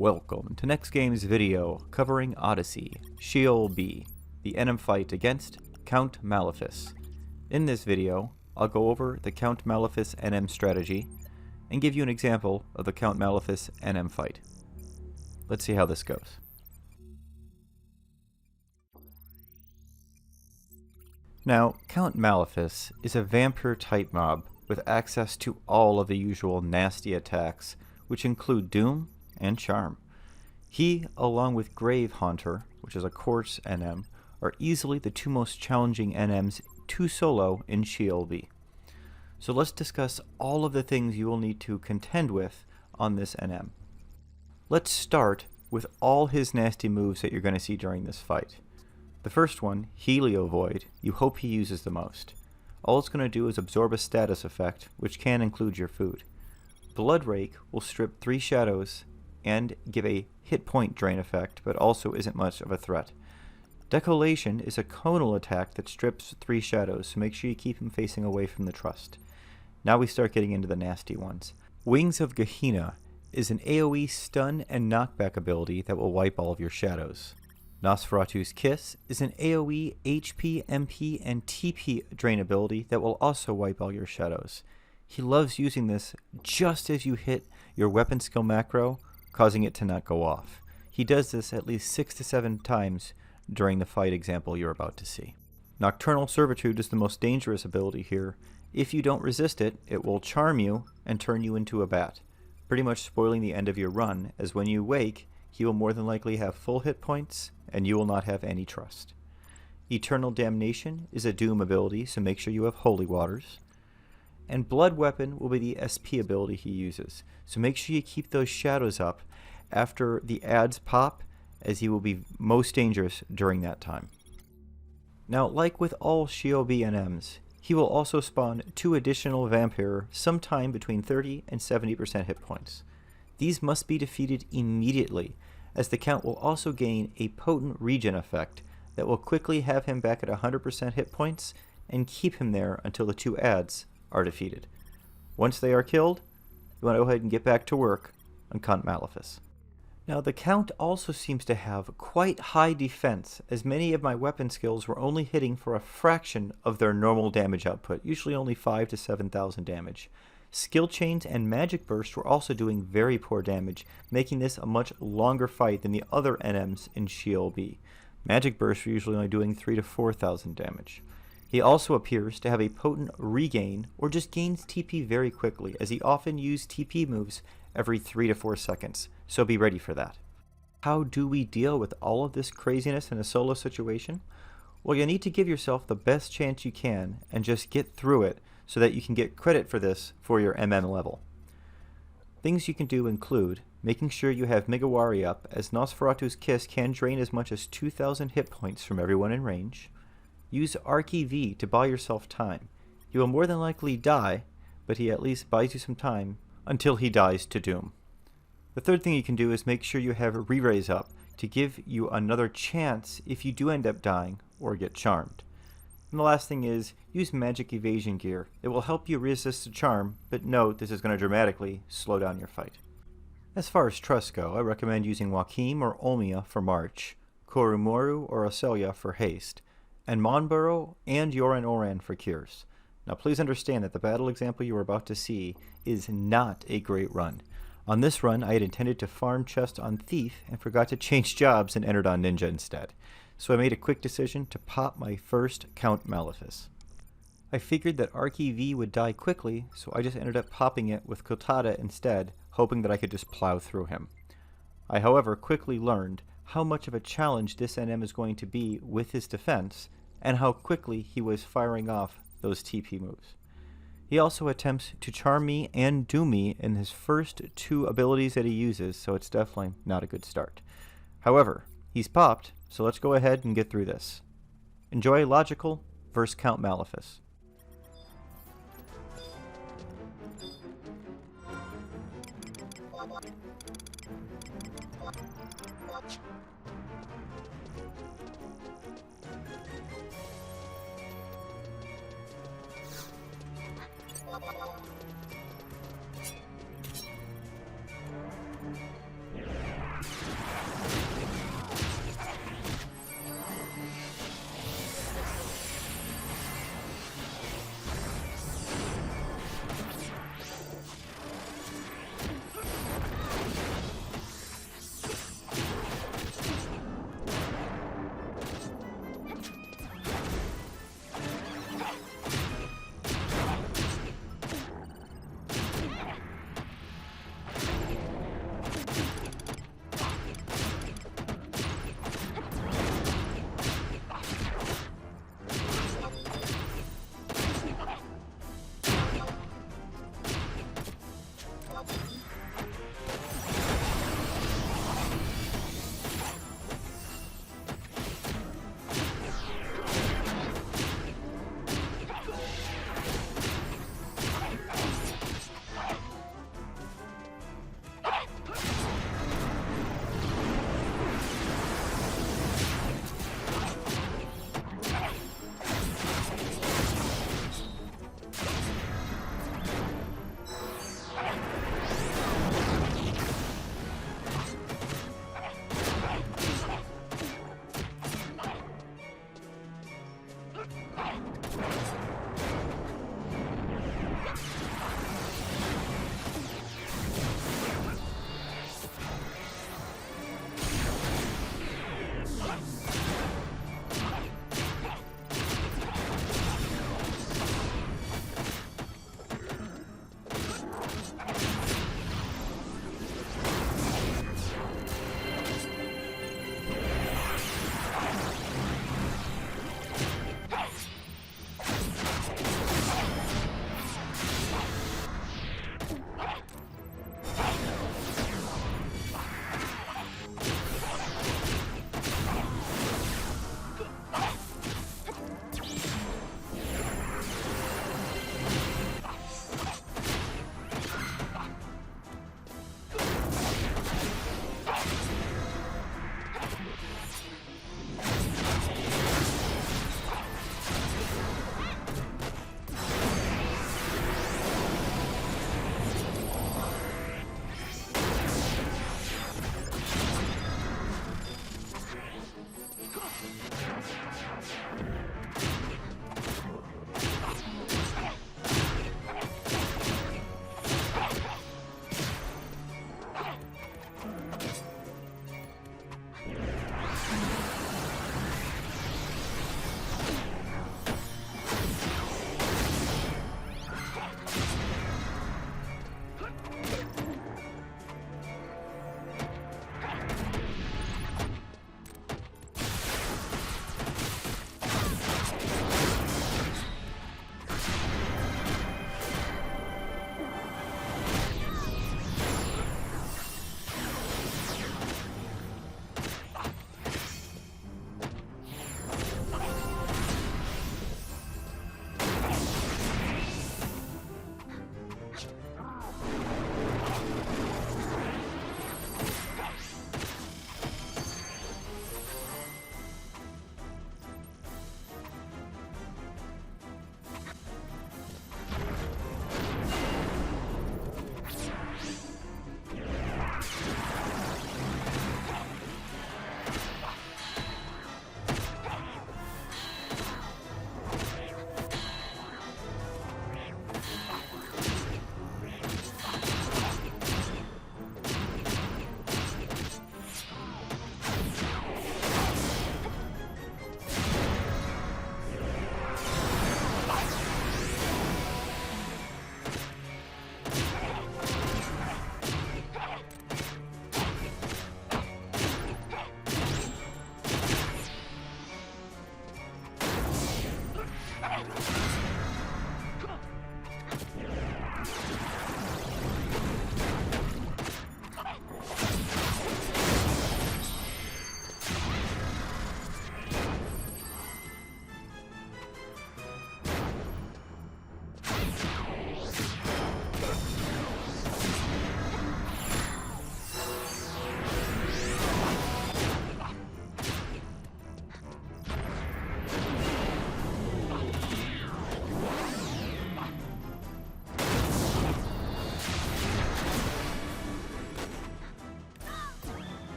Welcome to NEXTGames video covering Odyssey, Sheol B, the NM fight against Count Malefis. In this video, I'll go over the Count Malefis NM strategy and give you an example of the Count Malefis NM fight. Let's see how this goes. Now, Count Malefis is a vampire type mob with access to all of the usual nasty attacks, which include Doom and Charm. He, along with Grave Haunter, which is a Corpse NM, are easily the two most challenging NMs to solo in Sheol B. So let's discuss all of the things you will need to contend with on this NM. Let's start with all his nasty moves that you're going to see during this fight. The first one, Helio Void, you hope he uses the most. All it's going to do is absorb a status effect, which can include your food. Blood Rake will strip 3 shadows and give a hit point drain effect, but also isn't much of a threat. Decollation is a conal attack that strips 3 shadows, so make sure you keep him facing away from the trust. Now we start getting into the nasty ones. Wings of Gohina is an AoE stun and knockback ability that will wipe all of your shadows. Nosferatu's Kiss is an AoE, HP, MP, and TP drain ability that will also wipe all your shadows. He loves using this just as you hit your weapon skill macro, causing it to not go off. He does this at least 6 to 7 times during the fight example you're about to see. Nocturnal Servitude is the most dangerous ability here. If you don't resist it, it will charm you and turn you into a bat, pretty much spoiling the end of your run, as when you wake, he will more than likely have full hit points and you will not have any trust. Eternal Damnation is a Doom ability, so make sure you have Holy Waters. And Blood Weapon will be the SP ability he uses, so make sure you keep those shadows up after the ads pop, as he will be most dangerous during that time. Now, like with all Sheol B NMs, he will also spawn 2 additional Vampire sometime between 30 and 70% hit points. These must be defeated immediately, as the Count will also gain a potent regen effect that will quickly have him back at 100% hit points and keep him there until the 2 ads are defeated. Once they are killed, you want to go ahead and get back to work on Count Malefis. Now, the Count also seems to have quite high defense, as many of my weapon skills were only hitting for a fraction of their normal damage output, usually only 5,000 to 7,000 damage. Skill Chains and Magic Burst were also doing very poor damage, making this a much longer fight than the other NMs in Sheol B. Magic Burst were usually only doing 3,000 to 4,000 damage. He also appears to have a potent regain, or just gains TP very quickly, as he often uses TP moves every 3 to 4 seconds, so be ready for that. How do we deal with all of this craziness in a solo situation? Well, you need to give yourself the best chance you can, and just get through it, so that you can get credit for this for your MM level. Things you can do include making sure you have Migawari up, as Nosferatu's Kiss can drain as much as 2,000 hit points from everyone in range. Use Arc EV to buy yourself time. He will more than likely die, but he at least buys you some time until he dies to Doom. The third thing you can do is make sure you have Re-Raise up to give you another chance if you do end up dying or get charmed. And the last thing is use Magic Evasion gear. It will help you resist the charm, but note this is going to dramatically slow down your fight. As far as trusts go, I recommend using Joachim or Olmia for March, Korumoru or Ocelia for Haste, and Monborough and Yoran Oran for Cures. Now please understand that the battle example you are about to see is not a great run. On this run, I had intended to farm chest on Thief and forgot to change jobs and entered on Ninja instead. So I made a quick decision to pop my first Count Malefis. I figured that Arc EV would die quickly, so I just ended up popping it with Kotada instead, hoping that I could just plow through him. I, however, quickly learned how much of a challenge this NM is going to be with his defense, and how quickly he was firing off those TP moves. He also attempts to charm me and doom me in his first 2 abilities that he uses, so it's definitely not a good start. However, he's popped, so let's go ahead and get through this. Enjoy Logical vs. Count Malefis.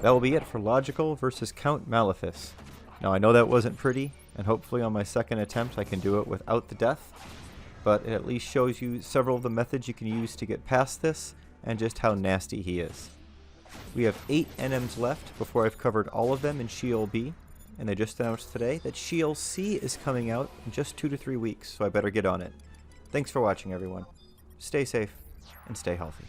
That will be it for Logical versus Count Malefis. Now I know that wasn't pretty, and hopefully on my second attempt I can do it without the death, but it at least shows you several of the methods you can use to get past this, and just how nasty he is. We have 8 NMs left before I've covered all of them in Sheol B, and they just announced today that Sheol C is coming out in just 2 to 3 weeks, so I better get on it. Thanks for watching, everyone. Stay safe and stay healthy.